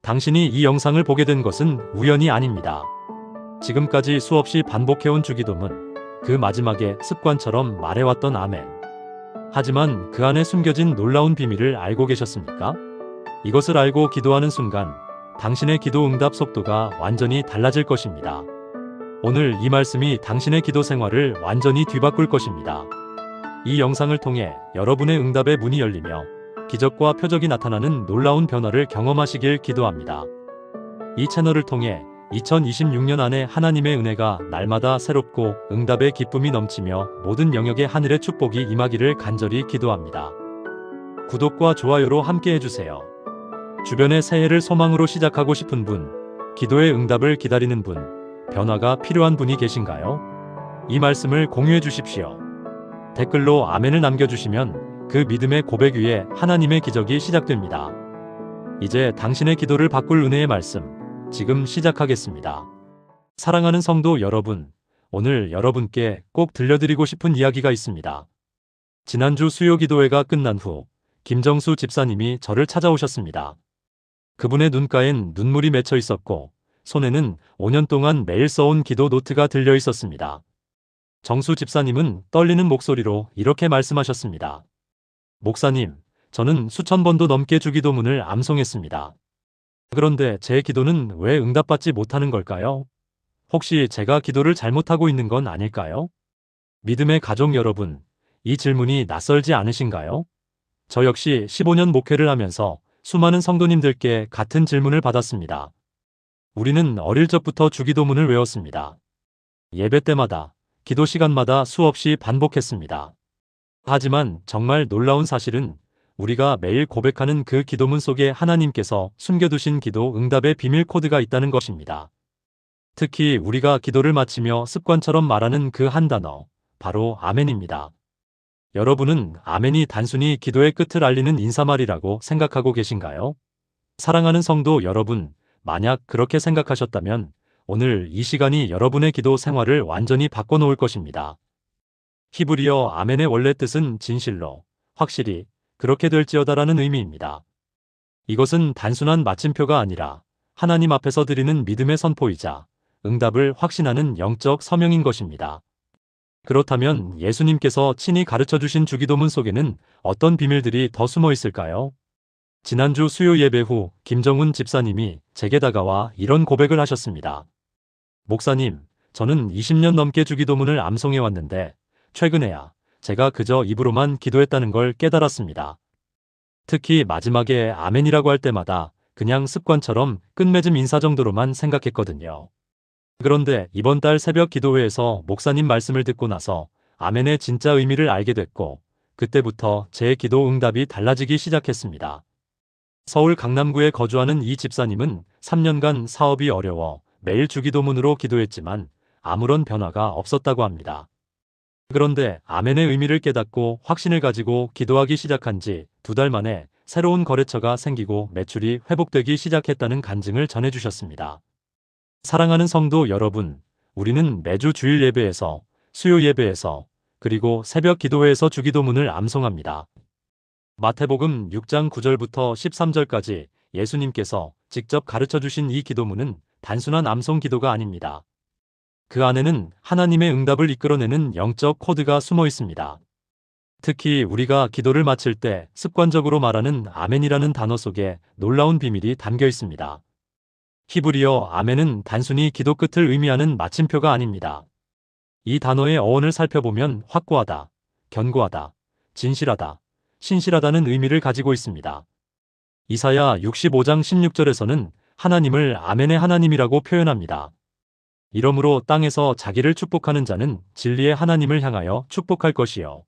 당신이 이 영상을 보게 된 것은 우연이 아닙니다. 지금까지 수없이 반복해온 주기도문, 그 마지막에 습관처럼 말해왔던 아멘. 하지만 그 안에 숨겨진 놀라운 비밀을 알고 계셨습니까? 이것을 알고 기도하는 순간 당신의 기도 응답 속도가 완전히 달라질 것입니다. 오늘 이 말씀이 당신의 기도 생활을 완전히 뒤바꿀 것입니다. 이 영상을 통해 여러분의 응답의 문이 열리며 기적과 표적이 나타나는 놀라운 변화를 경험하시길 기도합니다. 이 채널을 통해 2026년 안에 하나님의 은혜가 날마다 새롭고 응답의 기쁨이 넘치며 모든 영역의 하늘의 축복이 임하기를 간절히 기도합니다. 구독과 좋아요로 함께 해주세요. 주변의 새해를 소망으로 시작하고 싶은 분, 기도의 응답을 기다리는 분, 변화가 필요한 분이 계신가요? 이 말씀을 공유해 주십시오. 댓글로 아멘을 남겨주시면 그 믿음의 고백 위에 하나님의 기적이 시작됩니다. 이제 당신의 기도를 바꿀 은혜의 말씀, 지금 시작하겠습니다. 사랑하는 성도 여러분, 오늘 여러분께 꼭 들려드리고 싶은 이야기가 있습니다. 지난주 수요 기도회가 끝난 후 김정수 집사님이 저를 찾아오셨습니다. 그분의 눈가엔 눈물이 맺혀 있었고 손에는 5년 동안 매일 써온 기도 노트가 들려 있었습니다. 정수 집사님은 떨리는 목소리로 이렇게 말씀하셨습니다. 목사님, 저는 수천 번도 넘게 주기도문을 암송했습니다. 그런데 제 기도는 왜 응답받지 못하는 걸까요? 혹시 제가 기도를 잘못하고 있는 건 아닐까요? 믿음의 가족 여러분, 이 질문이 낯설지 않으신가요? 저 역시 15년 목회를 하면서 수많은 성도님들께 같은 질문을 받았습니다. 우리는 어릴 적부터 주기도문을 외웠습니다. 예배 때마다, 기도 시간마다 수없이 반복했습니다. 하지만 정말 놀라운 사실은 우리가 매일 고백하는 그 기도문 속에 하나님께서 숨겨두신 기도 응답의 비밀 코드가 있다는 것입니다. 특히 우리가 기도를 마치며 습관처럼 말하는 그 한 단어, 바로 아멘입니다. 여러분은 아멘이 단순히 기도의 끝을 알리는 인사말이라고 생각하고 계신가요? 사랑하는 성도 여러분, 만약 그렇게 생각하셨다면 오늘 이 시간이 여러분의 기도 생활을 완전히 바꿔놓을 것입니다. 히브리어 아멘의 원래 뜻은 진실로, 확실히, 그렇게 될지어다라는 의미입니다. 이것은 단순한 마침표가 아니라 하나님 앞에서 드리는 믿음의 선포이자 응답을 확신하는 영적 서명인 것입니다. 그렇다면 예수님께서 친히 가르쳐주신 주기도문 속에는 어떤 비밀들이 더 숨어 있을까요? 지난주 수요 예배 후 김정훈 집사님이 제게 다가와 이런 고백을 하셨습니다. 목사님, 저는 20년 넘게 주기도문을 암송해왔는데 최근에야 제가 그저 입으로만 기도했다는 걸 깨달았습니다. 특히 마지막에 아멘이라고 할 때마다 그냥 습관처럼 끝맺음 인사 정도로만 생각했거든요. 그런데 이번 달 새벽 기도회에서 목사님 말씀을 듣고 나서 아멘의 진짜 의미를 알게 됐고 그때부터 제 기도 응답이 달라지기 시작했습니다. 서울 강남구에 거주하는 이 집사님은 3년간 사업이 어려워 매일 주기도문으로 기도했지만 아무런 변화가 없었다고 합니다. 그런데 아멘의 의미를 깨닫고 확신을 가지고 기도하기 시작한 지 2달 만에 새로운 거래처가 생기고 매출이 회복되기 시작했다는 간증을 전해주셨습니다. 사랑하는 성도 여러분, 우리는 매주 주일 예배에서, 수요 예배에서, 그리고 새벽 기도회에서 주기도문을 암송합니다. 마태복음 6장 9절부터 13절까지 예수님께서 직접 가르쳐주신 이 기도문은 단순한 암송 기도가 아닙니다. 그 안에는 하나님의 응답을 이끌어내는 영적 코드가 숨어 있습니다. 특히 우리가 기도를 마칠 때 습관적으로 말하는 아멘이라는 단어 속에 놀라운 비밀이 담겨 있습니다. 히브리어 아멘은 단순히 기도 끝을 의미하는 마침표가 아닙니다. 이 단어의 어원을 살펴보면 확고하다, 견고하다, 진실하다, 신실하다는 의미를 가지고 있습니다. 이사야 65장 16절에서는 하나님을 아멘의 하나님이라고 표현합니다. 이러므로 땅에서 자기를 축복하는 자는 진리의 하나님을 향하여 축복할 것이요.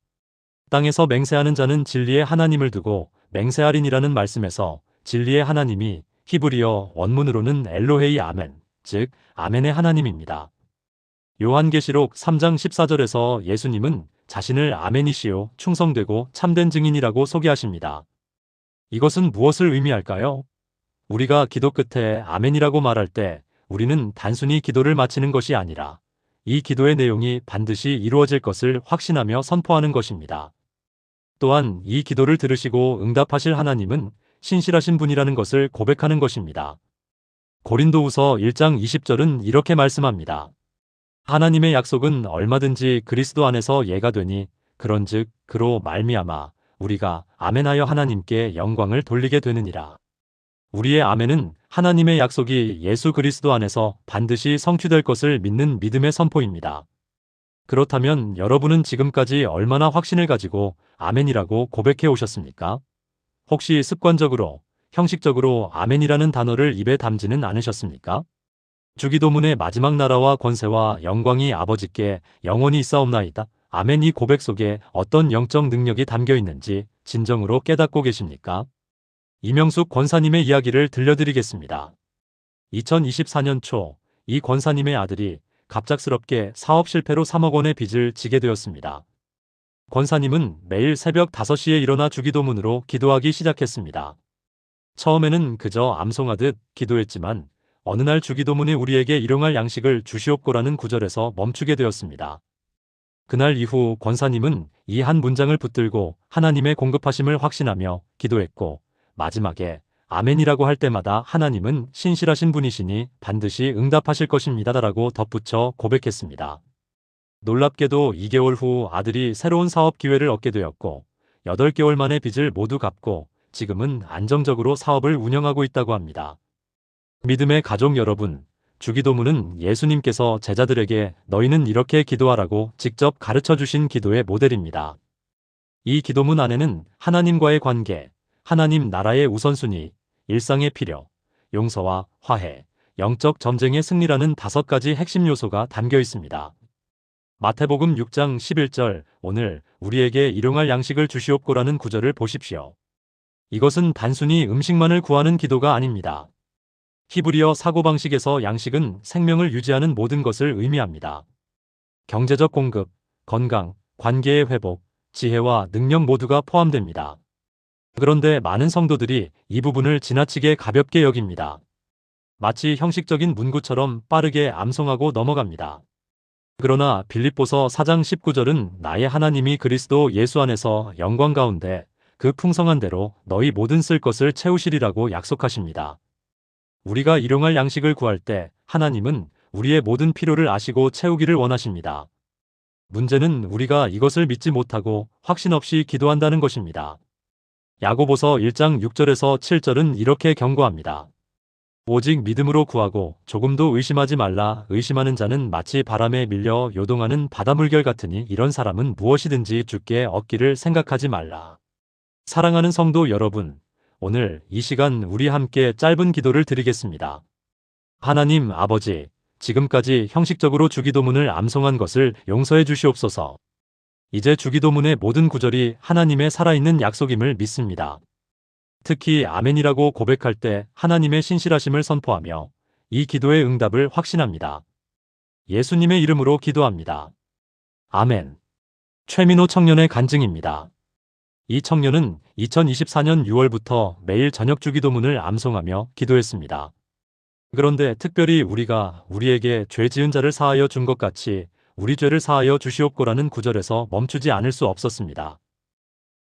땅에서 맹세하는 자는 진리의 하나님을 두고 맹세하리니라는 말씀에서 진리의 하나님이 히브리어 원문으로는 엘로헤이 아멘, 즉 아멘의 하나님입니다. 요한계시록 3장 14절에서 예수님은 자신을 아멘이시요 충성되고 참된 증인이라고 소개하십니다. 이것은 무엇을 의미할까요? 우리가 기도 끝에 아멘이라고 말할 때 우리는 단순히 기도를 마치는 것이 아니라 이 기도의 내용이 반드시 이루어질 것을 확신하며 선포하는 것입니다. 또한 이 기도를 들으시고 응답하실 하나님은 신실하신 분이라는 것을 고백하는 것입니다. 고린도후서 1장 20절은 이렇게 말씀합니다. 하나님의 약속은 얼마든지 그리스도 안에서 예가 되니 그런즉 그로 말미암아 우리가 아멘하여 하나님께 영광을 돌리게 되느니라. 우리의 아멘은 하나님의 약속이 예수 그리스도 안에서 반드시 성취될 것을 믿는 믿음의 선포입니다. 그렇다면 여러분은 지금까지 얼마나 확신을 가지고 아멘이라고 고백해 오셨습니까? 혹시 습관적으로, 형식적으로 아멘이라는 단어를 입에 담지는 않으셨습니까? 주기도문의 마지막 나라와 권세와 영광이 아버지께 영원히 있사옵나이다. 아멘. 이 고백 속에 어떤 영적 능력이 담겨 있는지 진정으로 깨닫고 계십니까? 이명숙 권사님의 이야기를 들려드리겠습니다. 2024년 초 이 권사님의 아들이 갑작스럽게 사업 실패로 3억 원의 빚을 지게 되었습니다. 권사님은 매일 새벽 5시에 일어나 주기도문으로 기도하기 시작했습니다. 처음에는 그저 암송하듯 기도했지만 어느 날 주기도문에 우리에게 일용할 양식을 주시옵고라는 구절에서 멈추게 되었습니다. 그날 이후 권사님은 이 한 문장을 붙들고 하나님의 공급하심을 확신하며 기도했고 마지막에 아멘이라고 할 때마다 하나님은 신실하신 분이시니 반드시 응답하실 것입니다라고 덧붙여 고백했습니다. 놀랍게도 2개월 후 아들이 새로운 사업 기회를 얻게 되었고 8개월 만에 빚을 모두 갚고 지금은 안정적으로 사업을 운영하고 있다고 합니다. 믿음의 가족 여러분, 주기도문은 예수님께서 제자들에게 너희는 이렇게 기도하라고 직접 가르쳐 주신 기도의 모델입니다. 이 기도문 안에는 하나님과의 관계, 하나님 나라의 우선순위, 일상의 필요, 용서와 화해, 영적 전쟁의 승리라는 5가지 핵심 요소가 담겨 있습니다. 마태복음 6장 11절 오늘 우리에게 일용할 양식을 주시옵고라는 구절을 보십시오. 이것은 단순히 음식만을 구하는 기도가 아닙니다. 히브리어 사고방식에서 양식은 생명을 유지하는 모든 것을 의미합니다. 경제적 공급, 건강, 관계의 회복, 지혜와 능력 모두가 포함됩니다. 그런데 많은 성도들이 이 부분을 지나치게 가볍게 여깁니다. 마치 형식적인 문구처럼 빠르게 암송하고 넘어갑니다. 그러나 빌립보서 4장 19절은 나의 하나님이 그리스도 예수 안에서 영광 가운데 그 풍성한 대로 너희 모든 쓸 것을 채우시리라고 약속하십니다. 우리가 일용할 양식을 구할 때 하나님은 우리의 모든 필요를 아시고 채우기를 원하십니다. 문제는 우리가 이것을 믿지 못하고 확신 없이 기도한다는 것입니다. 야고보서 1장 6절에서 7절은 이렇게 경고합니다. 오직 믿음으로 구하고 조금도 의심하지 말라. 의심하는 자는 마치 바람에 밀려 요동하는 바다물결 같으니 이런 사람은 무엇이든지 주께 얻기를 생각하지 말라. 사랑하는 성도 여러분, 오늘 이 시간 우리 함께 짧은 기도를 드리겠습니다. 하나님 아버지, 지금까지 형식적으로 주기도문을 암송한 것을 용서해 주시옵소서. 이제 주기도문의 모든 구절이 하나님의 살아있는 약속임을 믿습니다. 특히 아멘이라고 고백할 때 하나님의 신실하심을 선포하며 이 기도의 응답을 확신합니다. 예수님의 이름으로 기도합니다. 아멘. 최민호 청년의 간증입니다. 이 청년은 2024년 6월부터 매일 저녁 주기도문을 암송하며 기도했습니다. 그런데 특별히 우리가 우리에게 죄 지은 자를 사하여 준 것 같이 우리 죄를 사하여 주시옵고라는 구절에서 멈추지 않을 수 없었습니다.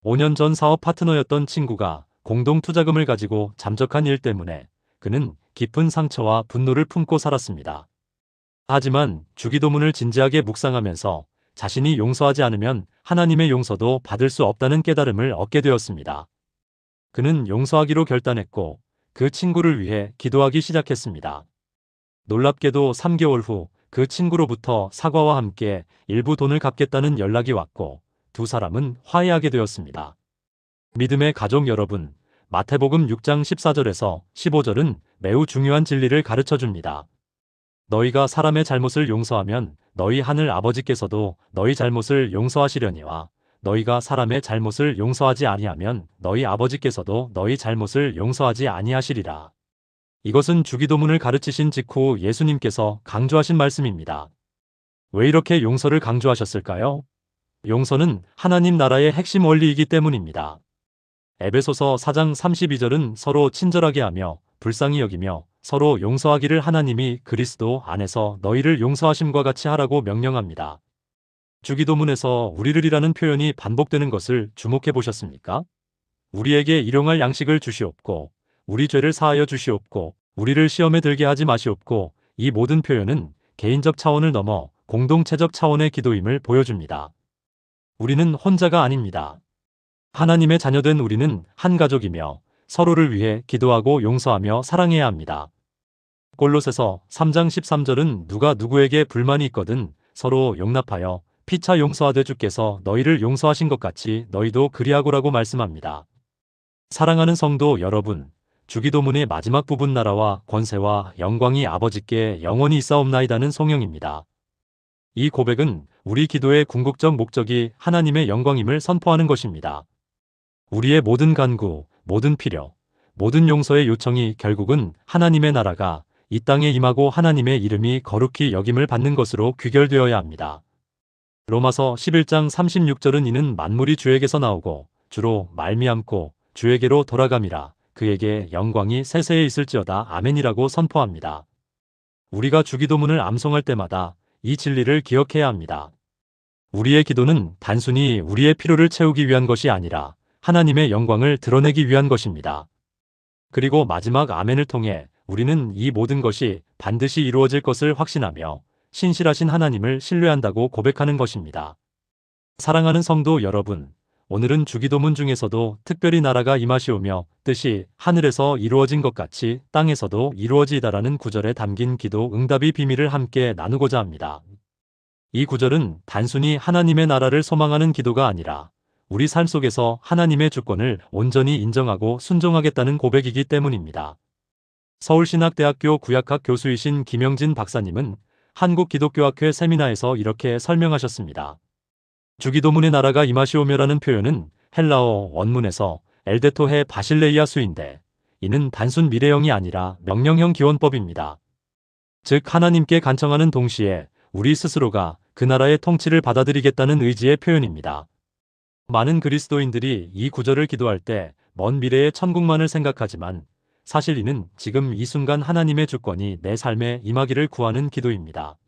5년 전 사업 파트너였던 친구가 공동 투자금을 가지고 잠적한 일 때문에 그는 깊은 상처와 분노를 품고 살았습니다. 하지만 주기도문을 진지하게 묵상하면서 자신이 용서하지 않으면 하나님의 용서도 받을 수 없다는 깨달음을 얻게 되었습니다. 그는 용서하기로 결단했고 그 친구를 위해 기도하기 시작했습니다. 놀랍게도 3개월 후 그 친구로부터 사과와 함께 일부 돈을 갚겠다는 연락이 왔고 두 사람은 화해하게 되었습니다. 믿음의 가족 여러분, 마태복음 6장 14절에서 15절은 매우 중요한 진리를 가르쳐 줍니다. 너희가 사람의 잘못을 용서하면 너희 하늘 아버지께서도 너희 잘못을 용서하시려니와 너희가 사람의 잘못을 용서하지 아니하면 너희 아버지께서도 너희 잘못을 용서하지 아니하시리라. 이것은 주기도문을 가르치신 직후 예수님께서 강조하신 말씀입니다. 왜 이렇게 용서를 강조하셨을까요? 용서는 하나님 나라의 핵심 원리이기 때문입니다. 에베소서 4장 32절은 서로 친절하게 하며 불쌍히 여기며 서로 용서하기를 하나님이 그리스도 안에서 너희를 용서하심과 같이 하라고 명령합니다. 주기도문에서 우리를이라는 표현이 반복되는 것을 주목해 보셨습니까? 우리에게 일용할 양식을 주시옵고 우리 죄를 사하여 주시옵고 우리를 시험에 들게 하지 마시옵고 이 모든 표현은 개인적 차원을 넘어 공동체적 차원의 기도임을 보여줍니다. 우리는 혼자가 아닙니다. 하나님의 자녀된 우리는 한 가족이며 서로를 위해 기도하고 용서하며 사랑해야 합니다. 골로새서 3장 13절은 누가 누구에게 불만이 있거든 서로 용납하여 피차 용서하되 주께서 너희를 용서하신 것 같이 너희도 그리하고라고 말씀합니다. 사랑하는 성도 여러분, 주기도문의 마지막 부분 나라와 권세와 영광이 아버지께 영원히 있사옵나이다는 송영입니다. 이 고백은 우리 기도의 궁극적 목적이 하나님의 영광임을 선포하는 것입니다. 우리의 모든 간구, 모든 필요, 모든 용서의 요청이 결국은 하나님의 나라가 이 땅에 임하고 하나님의 이름이 거룩히 여김을 받는 것으로 귀결되어야 합니다. 로마서 11장 36절은 이는 만물이 주에게서 나오고 주로 말미암고 주에게로 돌아감이라 그에게 영광이 세세에 있을지어다 아멘이라고 선포합니다. 우리가 주기도문을 암송할 때마다 이 진리를 기억해야 합니다. 우리의 기도는 단순히 우리의 필요를 채우기 위한 것이 아니라 하나님의 영광을 드러내기 위한 것입니다. 그리고 마지막 아멘을 통해 우리는 이 모든 것이 반드시 이루어질 것을 확신하며 신실하신 하나님을 신뢰한다고 고백하는 것입니다. 사랑하는 성도 여러분, 오늘은 주기도문 중에서도 특별히 나라가 임하시오며 뜻이 하늘에서 이루어진 것 같이 땅에서도 이루어지이다라는 구절에 담긴 기도 응답의 비밀을 함께 나누고자 합니다. 이 구절은 단순히 하나님의 나라를 소망하는 기도가 아니라 우리 삶 속에서 하나님의 주권을 온전히 인정하고 순종하겠다는 고백이기 때문입니다. 서울신학대학교 구약학 교수이신 김영진 박사님은 한국기독교학회 세미나에서 이렇게 설명하셨습니다. 주기도문의 나라가 임하시오며라는 표현은 헬라어 원문에서 엘데토헤 바실레이아 수인데 이는 단순 미래형이 아니라 명령형 기원법입니다. 즉 하나님께 간청하는 동시에 우리 스스로가 그 나라의 통치를 받아들이겠다는 의지의 표현입니다. 많은 그리스도인들이 이 구절을 기도할 때 먼 미래의 천국만을 생각하지만 사실 이는 지금 이 순간 하나님의 주권이 내 삶에 임하기를 구하는 기도입니다.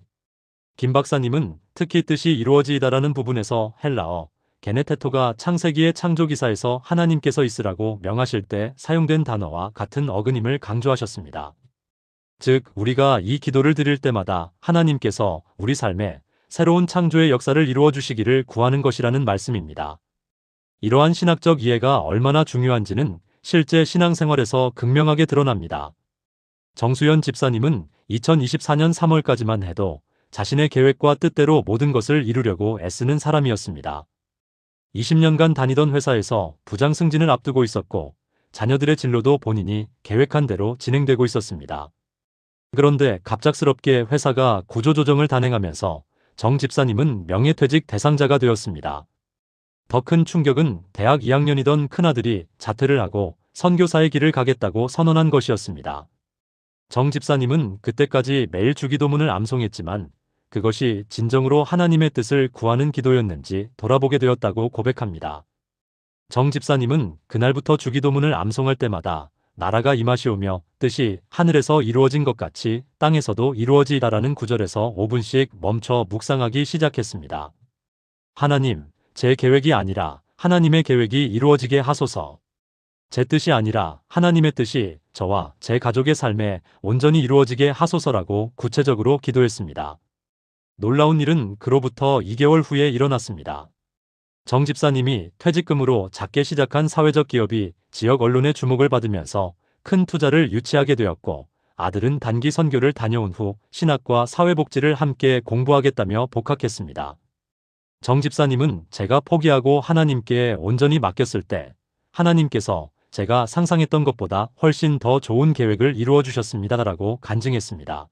김 박사님은 특히 뜻이 이루어지이다라는 부분에서 헬라어 게네테토가 창세기의 창조기사에서 하나님께서 있으라고 명하실 때 사용된 단어와 같은 어근임을 강조하셨습니다. 즉 우리가 이 기도를 드릴 때마다 하나님께서 우리 삶에 새로운 창조의 역사를 이루어 주시기를 구하는 것이라는 말씀입니다. 이러한 신학적 이해가 얼마나 중요한지는 실제 신앙생활에서 극명하게 드러납니다. 정수연 집사님은 2024년 3월까지만 해도 자신의 계획과 뜻대로 모든 것을 이루려고 애쓰는 사람이었습니다. 20년간 다니던 회사에서 부장 승진을 앞두고 있었고 자녀들의 진로도 본인이 계획한 대로 진행되고 있었습니다. 그런데 갑작스럽게 회사가 구조조정을 단행하면서 정 집사님은 명예퇴직 대상자가 되었습니다. 더 큰 충격은 대학 2학년이던 큰아들이 자퇴를 하고 선교사의 길을 가겠다고 선언한 것이었습니다. 정 집사님은 그때까지 매일 주기도문을 암송했지만 그것이 진정으로 하나님의 뜻을 구하는 기도였는지 돌아보게 되었다고 고백합니다. 정 집사님은 그날부터 주기도문을 암송할 때마다 나라가 임하시오며 뜻이 하늘에서 이루어진 것 같이 땅에서도 이루어지이다라는 구절에서 5분씩 멈춰 묵상하기 시작했습니다. 하나님, 제 계획이 아니라 하나님의 계획이 이루어지게 하소서. 제 뜻이 아니라 하나님의 뜻이 저와 제 가족의 삶에 온전히 이루어지게 하소서라고 구체적으로 기도했습니다. 놀라운 일은 그로부터 2개월 후에 일어났습니다. 정 집사님이 퇴직금으로 작게 시작한 사회적 기업이 지역 언론의 주목을 받으면서 큰 투자를 유치하게 되었고 아들은 단기 선교를 다녀온 후 신학과 사회복지를 함께 공부하겠다며 복학했습니다. 정 집사님은 제가 포기하고 하나님께 온전히 맡겼을 때 하나님께서 제가 상상했던 것보다 훨씬 더 좋은 계획을 이루어 주셨습니다라고 간증했습니다.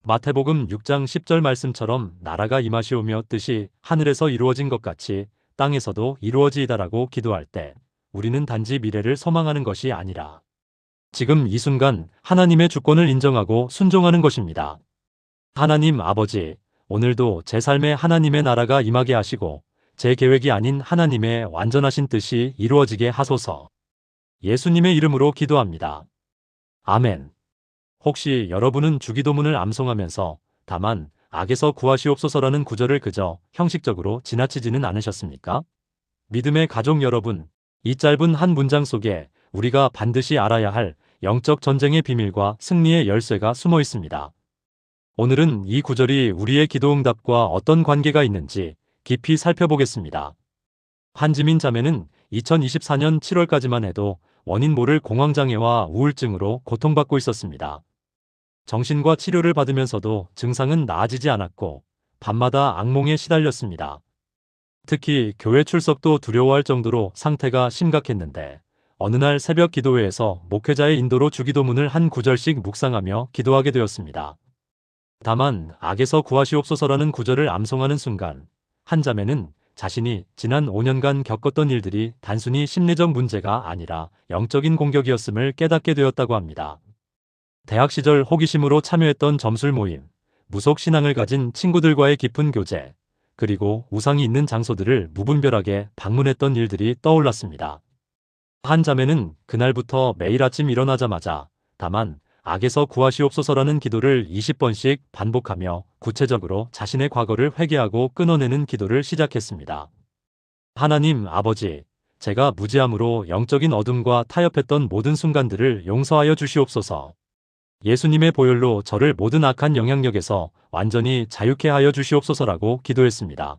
마태복음 6장 10절 말씀처럼 나라가 임하시오며 뜻이 하늘에서 이루어진 것 같이 땅에서도 이루어지이다라고 기도할 때 우리는 단지 미래를 소망하는 것이 아니라 지금 이 순간 하나님의 주권을 인정하고 순종하는 것입니다. 하나님 아버지, 오늘도 제 삶에 하나님의 나라가 임하게 하시고 제 계획이 아닌 하나님의 완전하신 뜻이 이루어지게 하소서. 예수님의 이름으로 기도합니다. 아멘. 혹시 여러분은 주기도문을 암송하면서 다만 악에서 구하시옵소서라는 구절을 그저 형식적으로 지나치지는 않으셨습니까? 믿음의 가족 여러분, 이 짧은 한 문장 속에 우리가 반드시 알아야 할 영적 전쟁의 비밀과 승리의 열쇠가 숨어 있습니다. 오늘은 이 구절이 우리의 기도 응답과 어떤 관계가 있는지 깊이 살펴보겠습니다. 한지민 자매는 2024년 7월까지만 해도 원인 모를 공황장애와 우울증으로 고통받고 있었습니다. 정신과 치료를 받으면서도 증상은 나아지지 않았고 밤마다 악몽에 시달렸습니다. 특히 교회 출석도 두려워할 정도로 상태가 심각했는데 어느 날 새벽 기도회에서 목회자의 인도로 주기도문을 한 구절씩 묵상하며 기도하게 되었습니다. 다만 악에서 구하시옵소서라는 구절을 암송하는 순간 한 자매는 자신이 지난 5년간 겪었던 일들이 단순히 심리적 문제가 아니라 영적인 공격이었음을 깨닫게 되었다고 합니다. 대학 시절 호기심으로 참여했던 점술 모임, 무속 신앙을 가진 친구들과의 깊은 교제, 그리고 우상이 있는 장소들을 무분별하게 방문했던 일들이 떠올랐습니다. 한 자매는 그날부터 매일 아침 일어나자마자 다만 악에서 구하시옵소서라는 기도를 20번씩 반복하며 구체적으로 자신의 과거를 회개하고 끊어내는 기도를 시작했습니다. 하나님 아버지, 제가 무지함으로 영적인 어둠과 타협했던 모든 순간들을 용서하여 주시옵소서. 예수님의 보혈로 저를 모든 악한 영향력에서 완전히 자유케 하여 주시옵소서라고 기도했습니다.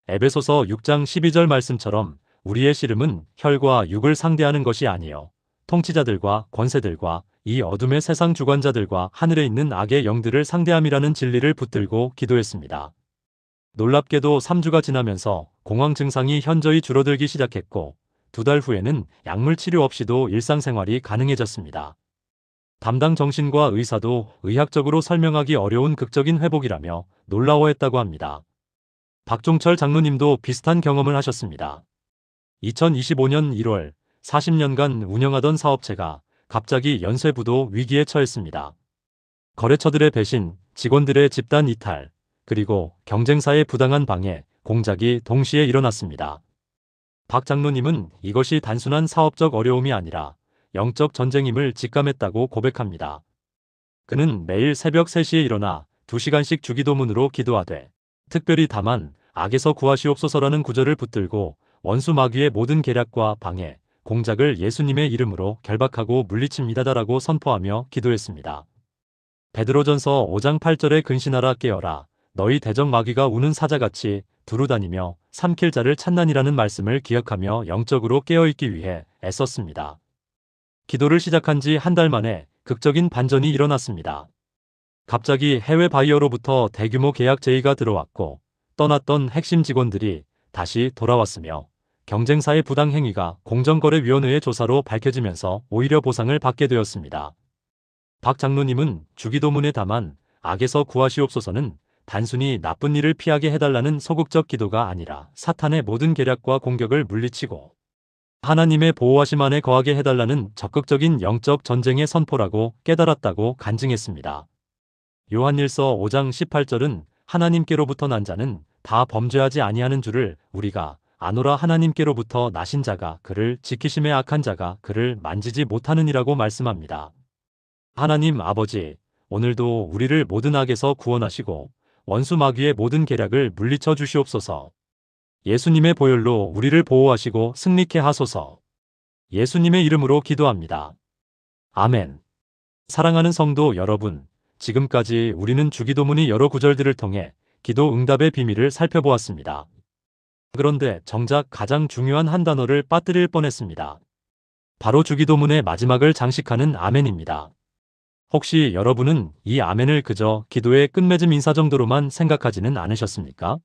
에베소서 6장 12절 말씀처럼 우리의 씨름은 혈과 육을 상대하는 것이 아니요 통치자들과 권세들과 이 어둠의 세상 주관자들과 하늘에 있는 악의 영들을 상대함이라는 진리를 붙들고 기도했습니다. 놀랍게도 3주가 지나면서 공황 증상이 현저히 줄어들기 시작했고 2달 후에는 약물 치료 없이도 일상생활이 가능해졌습니다. 담당 정신과 의사도 의학적으로 설명하기 어려운 극적인 회복이라며 놀라워했다고 합니다. 박종철 장로님도 비슷한 경험을 하셨습니다. 2025년 1월 40년간 운영하던 사업체가 갑자기 연쇄부도 위기에 처했습니다. 거래처들의 배신, 직원들의 집단 이탈, 그리고 경쟁사의 부당한 방해, 공작이 동시에 일어났습니다. 박 장로님은 이것이 단순한 사업적 어려움이 아니라 영적 전쟁임을 직감했다고 고백합니다. 그는 매일 새벽 3시에 일어나 2시간씩 주기도문으로 기도하되 특별히 다만 악에서 구하시옵소서라는 구절을 붙들고 원수 마귀의 모든 계략과 방해, 공작을 예수님의 이름으로 결박하고 물리칩니다라고 선포하며 기도했습니다. 베드로전서 5장 8절에 근신하라 깨어라 너희 대적 마귀가 우는 사자같이 두루다니며 삼킬 자를 찾나니라는 말씀을 기억하며 영적으로 깨어있기 위해 애썼습니다. 기도를 시작한 지 한 달 만에 극적인 반전이 일어났습니다. 갑자기 해외 바이어로부터 대규모 계약 제의가 들어왔고 떠났던 핵심 직원들이 다시 돌아왔으며 경쟁사의 부당 행위가 공정거래위원회의 조사로 밝혀지면서 오히려 보상을 받게 되었습니다. 박 장로님은 주기도문에 다만 악에서 구하시옵소서는 단순히 나쁜 일을 피하게 해달라는 소극적 기도가 아니라 사탄의 모든 계략과 공격을 물리치고 하나님의 보호하심 안에 거하게 해달라는 적극적인 영적 전쟁의 선포라고 깨달았다고 간증했습니다. 요한일서 5장 18절은 하나님께로부터 난 자는 다 범죄하지 아니하는 줄을 우리가 아노라 하나님께로부터 나신 자가 그를 지키심에 악한 자가 그를 만지지 못하느니라고 말씀합니다. 하나님 아버지, 오늘도 우리를 모든 악에서 구원하시고 원수 마귀의 모든 계략을 물리쳐 주시옵소서. 예수님의 보혈로 우리를 보호하시고 승리케 하소서. 예수님의 이름으로 기도합니다. 아멘. 사랑하는 성도 여러분, 지금까지 우리는 주기도문의 여러 구절들을 통해 기도 응답의 비밀을 살펴보았습니다. 그런데 정작 가장 중요한 한 단어를 빠뜨릴 뻔했습니다. 바로 주기도문의 마지막을 장식하는 아멘입니다. 혹시 여러분은 이 아멘을 그저 기도의 끝맺음 인사 정도로만 생각하지는 않으셨습니까?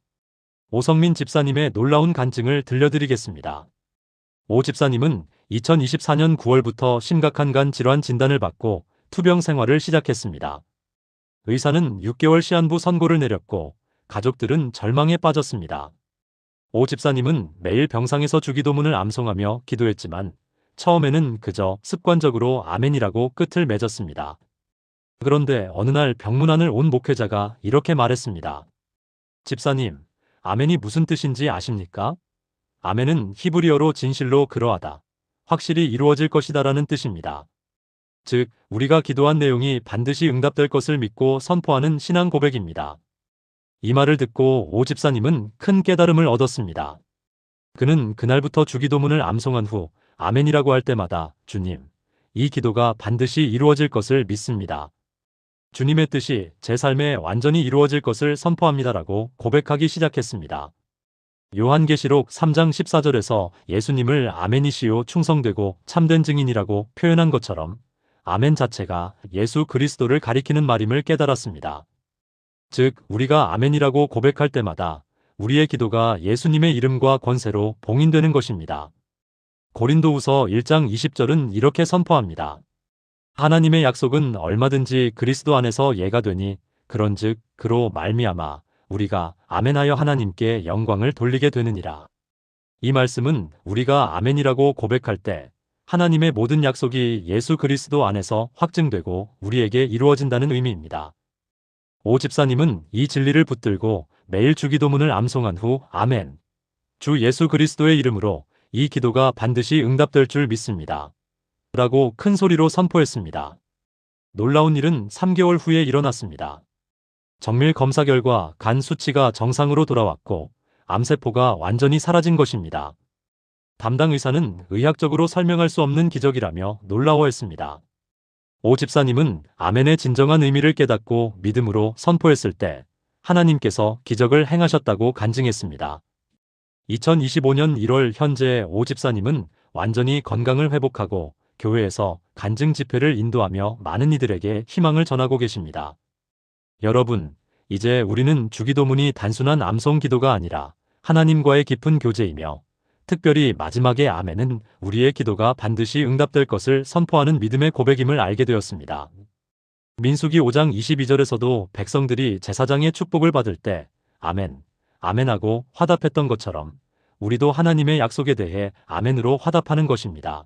오성민 집사님의 놀라운 간증을 들려드리겠습니다. 오 집사님은 2024년 9월부터 심각한 간 질환 진단을 받고 투병 생활을 시작했습니다. 의사는 6개월 시한부 선고를 내렸고 가족들은 절망에 빠졌습니다. 오 집사님은 매일 병상에서 주기도문을 암송하며 기도했지만 처음에는 그저 습관적으로 아멘이라고 끝을 맺었습니다. 그런데 어느 날 병문안을 온 목회자가 이렇게 말했습니다. 집사님, 아멘이 무슨 뜻인지 아십니까? 아멘은 히브리어로 진실로 그러하다, 확실히 이루어질 것이다라는 뜻입니다. 즉, 우리가 기도한 내용이 반드시 응답될 것을 믿고 선포하는 신앙 고백입니다. 이 말을 듣고 오 집사님은 큰 깨달음을 얻었습니다. 그는 그날부터 주기도문을 암송한 후 아멘이라고 할 때마다 주님, 이 기도가 반드시 이루어질 것을 믿습니다. 주님의 뜻이 제 삶에 완전히 이루어질 것을 선포합니다라고 고백하기 시작했습니다. 요한계시록 3장 14절에서 예수님을 아멘이시요 충성되고 참된 증인이라고 표현한 것처럼 아멘 자체가 예수 그리스도를 가리키는 말임을 깨달았습니다. 즉, 우리가 아멘이라고 고백할 때마다 우리의 기도가 예수님의 이름과 권세로 봉인되는 것입니다. 고린도후서 1장 20절은 이렇게 선포합니다. 하나님의 약속은 얼마든지 그리스도 안에서 예가 되니 그런즉 그로 말미암아 우리가 아멘하여 하나님께 영광을 돌리게 되느니라. 이 말씀은 우리가 아멘이라고 고백할 때 하나님의 모든 약속이 예수 그리스도 안에서 확증되고 우리에게 이루어진다는 의미입니다. 오 집사님은 이 진리를 붙들고 매일 주기도문을 암송한 후 아멘, 주 예수 그리스도의 이름으로 이 기도가 반드시 응답될 줄 믿습니다. 라고 큰 소리로 선포했습니다. 놀라운 일은 3개월 후에 일어났습니다. 정밀 검사 결과 간 수치가 정상으로 돌아왔고 암세포가 완전히 사라진 것입니다. 담당 의사는 의학적으로 설명할 수 없는 기적이라며 놀라워했습니다. 오 집사님은 아멘의 진정한 의미를 깨닫고 믿음으로 선포했을 때 하나님께서 기적을 행하셨다고 간증했습니다. 2025년 1월 현재 오 집사님은 완전히 건강을 회복하고 교회에서 간증 집회를 인도하며 많은 이들에게 희망을 전하고 계십니다. 여러분, 이제 우리는 주기도문이 단순한 암송 기도가 아니라 하나님과의 깊은 교제이며 특별히 마지막의 아멘은 우리의 기도가 반드시 응답될 것을 선포하는 믿음의 고백임을 알게 되었습니다. 민수기 5장 22절에서도 백성들이 제사장의 축복을 받을 때 아멘, 아멘하고 화답했던 것처럼 우리도 하나님의 약속에 대해 아멘으로 화답하는 것입니다.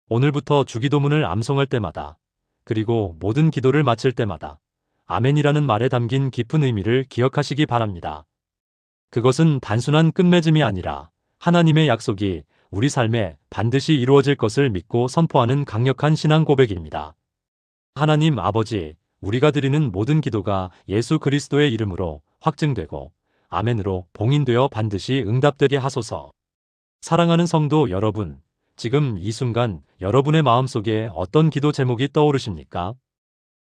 오늘부터 주기도문을 암송할 때마다 그리고 모든 기도를 마칠 때마다 아멘이라는 말에 담긴 깊은 의미를 기억하시기 바랍니다. 그것은 단순한 끝맺음이 아니라 하나님의 약속이 우리 삶에 반드시 이루어질 것을 믿고 선포하는 강력한 신앙 고백입니다. 하나님 아버지, 우리가 드리는 모든 기도가 예수 그리스도의 이름으로 확증되고 아멘으로 봉인되어 반드시 응답되게 하소서. 사랑하는 성도 여러분, 지금 이 순간 여러분의 마음속에 어떤 기도 제목이 떠오르십니까?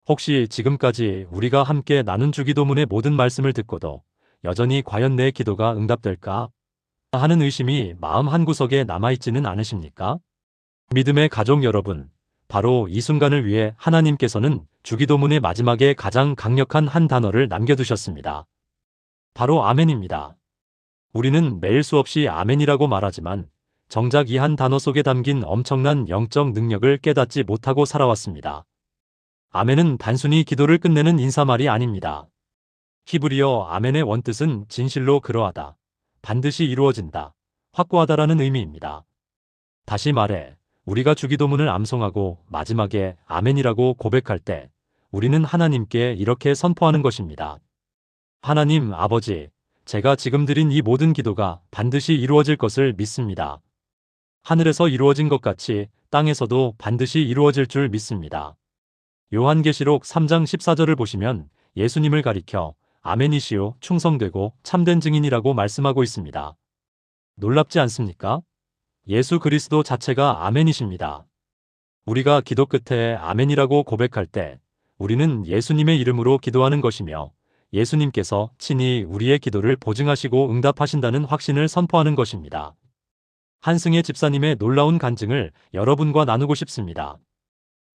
혹시 지금까지 우리가 함께 나눈 주기도문의 모든 말씀을 듣고도 여전히 과연 내 기도가 응답될까? 하는 의심이 마음 한구석에 남아있지는 않으십니까? 믿음의 가족 여러분, 바로 이 순간을 위해 하나님께서는 주기도문의 마지막에 가장 강력한 한 단어를 남겨두셨습니다. 바로 아멘입니다. 우리는 매일 수없이 아멘이라고 말하지만 정작 이 한 단어 속에 담긴 엄청난 영적 능력을 깨닫지 못하고 살아왔습니다. 아멘은 단순히 기도를 끝내는 인사말이 아닙니다. 히브리어 아멘의 원뜻은 진실로 그러하다, 반드시 이루어진다, 확고하다라는 의미입니다. 다시 말해, 우리가 주기도문을 암송하고 마지막에 아멘이라고 고백할 때 우리는 하나님께 이렇게 선포하는 것입니다. 하나님 아버지, 제가 지금 드린 이 모든 기도가 반드시 이루어질 것을 믿습니다. 하늘에서 이루어진 것 같이 땅에서도 반드시 이루어질 줄 믿습니다. 요한계시록 3장 14절을 보시면 예수님을 가리켜 아멘이시요 충성되고 참된 증인이라고 말씀하고 있습니다. 놀랍지 않습니까? 예수 그리스도 자체가 아멘이십니다. 우리가 기도 끝에 아멘이라고 고백할 때 우리는 예수님의 이름으로 기도하는 것이며 예수님께서 친히 우리의 기도를 보증하시고 응답하신다는 확신을 선포하는 것입니다. 한승혜 집사님의 놀라운 간증을 여러분과 나누고 싶습니다.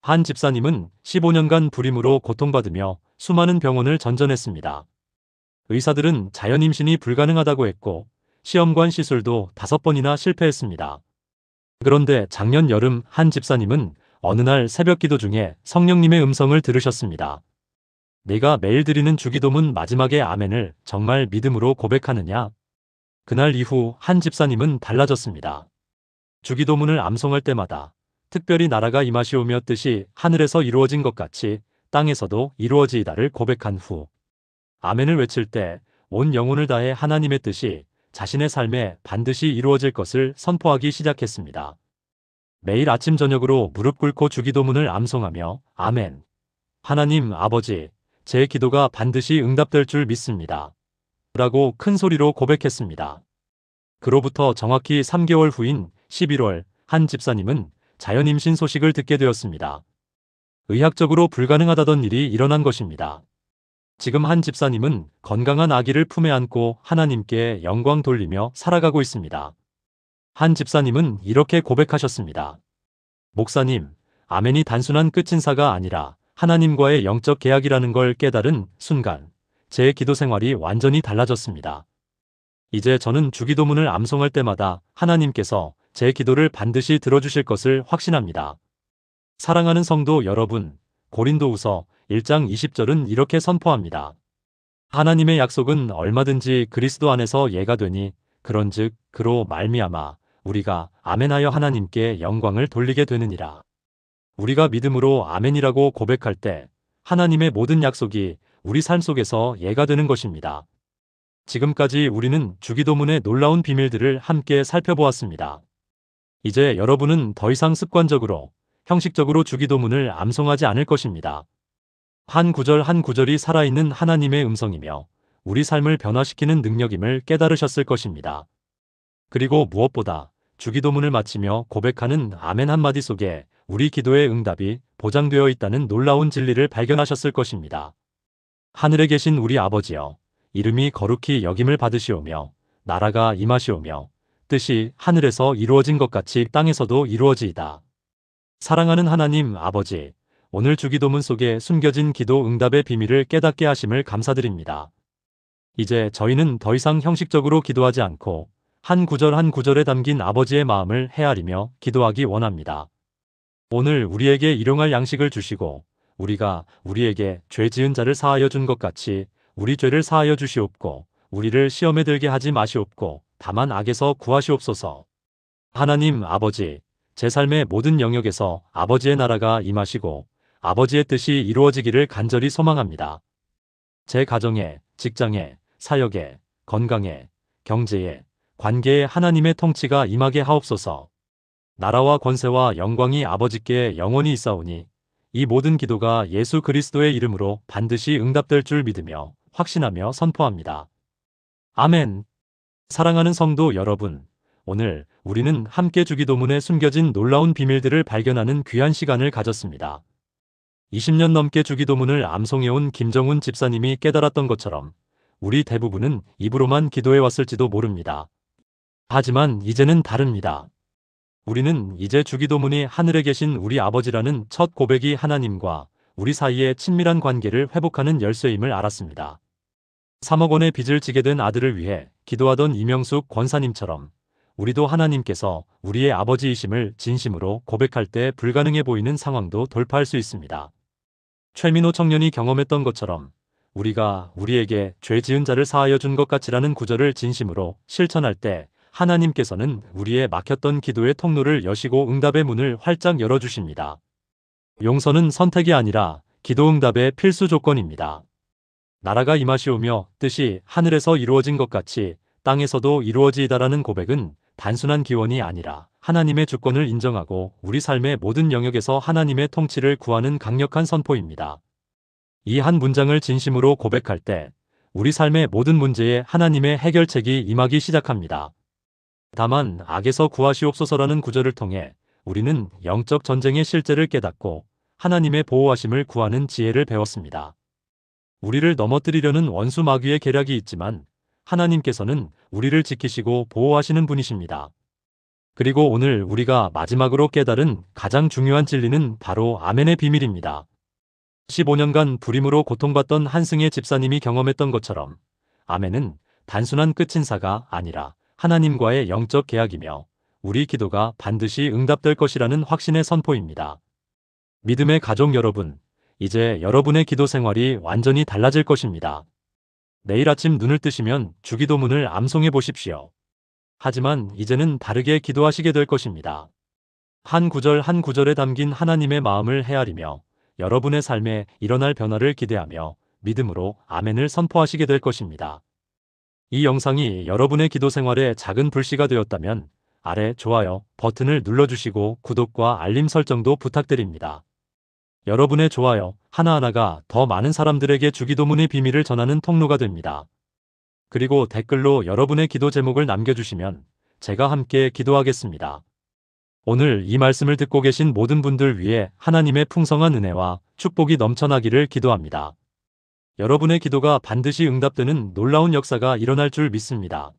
한 집사님은 15년간 불임으로 고통받으며 수많은 병원을 전전했습니다. 의사들은 자연임신이 불가능하다고 했고 시험관 시술도 5번이나 실패했습니다. 그런데 작년 여름 한 집사님은 어느 날 새벽 기도 중에 성령님의 음성을 들으셨습니다. 내가 매일 드리는 주기도문 마지막의 아멘을 정말 믿음으로 고백하느냐? 그날 이후 한 집사님은 달라졌습니다. 주기도문을 암송할 때마다 특별히 나라가 임하시오며 뜻이 하늘에서 이루어진 것 같이 땅에서도 이루어지이다를 고백한 후 아멘을 외칠 때 온 영혼을 다해 하나님의 뜻이 자신의 삶에 반드시 이루어질 것을 선포하기 시작했습니다. 매일 아침 저녁으로 무릎 꿇고 주기도문을 암송하며 아멘, 하나님 아버지, 제 기도가 반드시 응답될 줄 믿습니다. 라고 큰 소리로 고백했습니다. 그로부터 정확히 3개월 후인 11월 한 집사님은 자연 임신 소식을 듣게 되었습니다. 의학적으로 불가능하다던 일이 일어난 것입니다. 지금 한 집사님은 건강한 아기를 품에 안고 하나님께 영광 돌리며 살아가고 있습니다. 한 집사님은 이렇게 고백하셨습니다. 목사님, 아멘이 단순한 끝인사가 아니라 하나님과의 영적 계약이라는 걸 깨달은 순간 제 기도 생활이 완전히 달라졌습니다. 이제 저는 주기도문을 암송할 때마다 하나님께서 제 기도를 반드시 들어주실 것을 확신합니다. 사랑하는 성도 여러분, 고린도후서 1장 20절은 이렇게 선포합니다. 하나님의 약속은 얼마든지 그리스도 안에서 예가 되니 그런즉 그로 말미암아 우리가 아멘하여 하나님께 영광을 돌리게 되느니라. 우리가 믿음으로 아멘이라고 고백할 때 하나님의 모든 약속이 우리 삶 속에서 예가 되는 것입니다. 지금까지 우리는 주기도문의 놀라운 비밀들을 함께 살펴보았습니다. 이제 여러분은 더 이상 습관적으로, 형식적으로 주기도문을 암송하지 않을 것입니다. 한 구절 한 구절이 살아있는 하나님의 음성이며 우리 삶을 변화시키는 능력임을 깨달으셨을 것입니다. 그리고 무엇보다 주기도문을 마치며 고백하는 아멘 한마디 속에 우리 기도의 응답이 보장되어 있다는 놀라운 진리를 발견하셨을 것입니다. 하늘에 계신 우리 아버지여, 이름이 거룩히 여김을 받으시오며 나라가 임하시오며 뜻이 하늘에서 이루어진 것 같이 땅에서도 이루어지이다. 사랑하는 하나님 아버지, 오늘 주기도문 속에 숨겨진 기도 응답의 비밀을 깨닫게 하심을 감사드립니다. 이제 저희는 더 이상 형식적으로 기도하지 않고 한 구절 한 구절에 담긴 아버지의 마음을 헤아리며 기도하기 원합니다. 오늘 우리에게 일용할 양식을 주시고 우리가 우리에게 죄 지은 자를 사하여 준 것 같이 우리 죄를 사하여 주시옵고 우리를 시험에 들게 하지 마시옵고 다만 악에서 구하시옵소서. 하나님 아버지, 제 삶의 모든 영역에서 아버지의 나라가 임하시고 아버지의 뜻이 이루어지기를 간절히 소망합니다. 제 가정에, 직장에, 사역에, 건강에, 경제에, 관계에 하나님의 통치가 임하게 하옵소서. 나라와 권세와 영광이 아버지께 영원히 있사오니 이 모든 기도가 예수 그리스도의 이름으로 반드시 응답될 줄 믿으며 확신하며 선포합니다. 아멘. 사랑하는 성도 여러분, 오늘 우리는 함께 주기도문에 숨겨진 놀라운 비밀들을 발견하는 귀한 시간을 가졌습니다. 20년 넘게 주기도문을 암송해온 김정훈 집사님이 깨달았던 것처럼 우리 대부분은 입으로만 기도해왔을지도 모릅니다. 하지만 이제는 다릅니다. 우리는 이제 주기도문이 하늘에 계신 우리 아버지라는 첫 고백이 하나님과 우리 사이의 친밀한 관계를 회복하는 열쇠임을 알았습니다. 3억 원의 빚을 지게 된 아들을 위해 기도하던 이명숙 권사님처럼 우리도 하나님께서 우리의 아버지이심을 진심으로 고백할 때 불가능해 보이는 상황도 돌파할 수 있습니다. 최민호 청년이 경험했던 것처럼 우리가 우리에게 죄 지은 자를 사하여 준 것 같이라는 구절을 진심으로 실천할 때 하나님께서는 우리의 막혔던 기도의 통로를 여시고 응답의 문을 활짝 열어주십니다. 용서는 선택이 아니라 기도 응답의 필수 조건입니다. 나라가 임하시오며 뜻이 하늘에서 이루어진 것 같이 땅에서도 이루어지이다라는 고백은 단순한 기원이 아니라 하나님의 주권을 인정하고 우리 삶의 모든 영역에서 하나님의 통치를 구하는 강력한 선포입니다. 이 한 문장을 진심으로 고백할 때 우리 삶의 모든 문제에 하나님의 해결책이 임하기 시작합니다. 다만 악에서 구하시옵소서라는 구절을 통해 우리는 영적 전쟁의 실제를 깨닫고 하나님의 보호하심을 구하는 지혜를 배웠습니다. 우리를 넘어뜨리려는 원수 마귀의 계략이 있지만 하나님께서는 우리를 지키시고 보호하시는 분이십니다. 그리고 오늘 우리가 마지막으로 깨달은 가장 중요한 진리는 바로 아멘의 비밀입니다. 15년간 불임으로 고통받던 한승의 집사님이 경험했던 것처럼 아멘은 단순한 끝인사가 아니라 하나님과의 영적 계약이며 우리 기도가 반드시 응답될 것이라는 확신의 선포입니다. 믿음의 가족 여러분, 이제 여러분의 기도 생활이 완전히 달라질 것입니다. 내일 아침 눈을 뜨시면 주기도문을 암송해 보십시오. 하지만 이제는 다르게 기도하시게 될 것입니다. 한 구절 한 구절에 담긴 하나님의 마음을 헤아리며 여러분의 삶에 일어날 변화를 기대하며 믿음으로 아멘을 선포하시게 될 것입니다. 이 영상이 여러분의 기도 생활에 작은 불씨가 되었다면 아래 좋아요 버튼을 눌러주시고 구독과 알림 설정도 부탁드립니다. 여러분의 좋아요 하나하나가 더 많은 사람들에게 주기도문의 비밀을 전하는 통로가 됩니다. 그리고 댓글로 여러분의 기도 제목을 남겨주시면 제가 함께 기도하겠습니다. 오늘 이 말씀을 듣고 계신 모든 분들 위해 하나님의 풍성한 은혜와 축복이 넘쳐나기를 기도합니다. 여러분의 기도가 반드시 응답되는 놀라운 역사가 일어날 줄 믿습니다.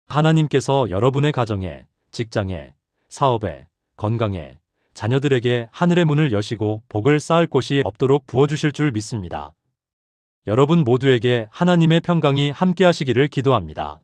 하나님께서 여러분의 가정에, 직장에, 사업에, 건강에, 자녀들에게 하늘의 문을 여시고 복을 쌓을 곳이 없도록 부어주실 줄 믿습니다. 여러분 모두에게 하나님의 평강이 함께 하시기를 기도합니다.